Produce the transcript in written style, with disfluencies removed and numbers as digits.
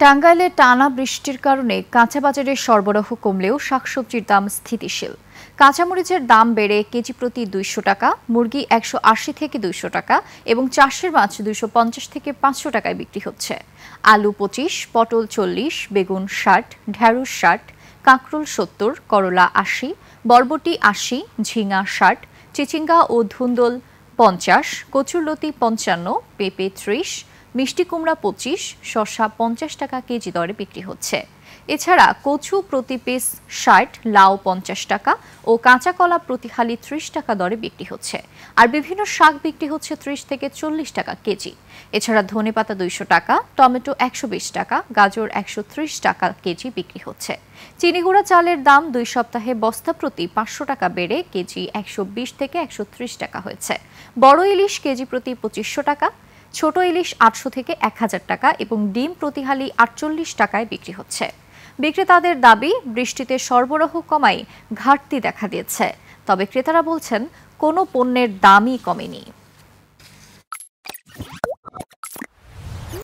টাঙ্গাইলে টানা বৃষ্টির কারণে কাঁচা বাজারের সরবরাহ কমলেও শাকসবজির দাম স্থিতিশীল। কাঁচামরিচের দাম বেড়ে কেজি প্রতি ২০০ টাকা, মুরগি ১৮০ থেকে ২০০ টাকা এবং চাষের মাছ ২৫০ থেকে ৫০০ টাকায় বিক্রি হচ্ছে। আলু ২৫, পটল ৪০, বেগুন ৬০, ঢেঁড়স ৬০, কাঁকরোল ৭০, করলা ৮০, বরবটি ৮০, ঝিঙা ৬০, চিচিঙ্গা ও ধুন্দুল ৫০, কচুরলতি ৫৫, পেঁপে ৩০, মিষ্টি কুমড়া ২৫, শসা ৫০ টাকা কেজি দরে বিক্রি হচ্ছে। এছাড়া কচু প্রতি পিস ৬০, লাউ ৫০ টাকা ও কাঁচা কলা প্রতি হালি ৩০ টাকা দরে বিক্রি হচ্ছে। আর বিভিন্ন শাক বিক্রি হচ্ছে ৩০ থেকে ৪০ টাকা কেজি। এছাড়া ধনেপাতা ২০০ টাকা, টমেটো ১২০ টাকা, গাজর ১৩০ টাকা কেজি বিক্রি হচ্ছে। চিনিগুড়া চালের দাম ২ সপ্তাহে বস্তা প্রতি ৫০০ টাকা বেড়ে কেজি ১২০ থেকে ১৩০ টাকা হয়েছে। বড় ইলিশ কেজি প্রতি ২৫০০ টাকা, ছোট ইলিশ ৮০০ থেকে ১০০০ টাকা এবং ডিম প্রতি হালি ৪৮ টাকায় বিক্রি হচ্ছে। বিক্রেতাদের দাবি, বৃষ্টিতে সরবরাহ কমায় ঘাটতি দেখা দিয়েছে, তবে ক্রেতারা বলছেন কোনো পণ্যের দামই কমেনি।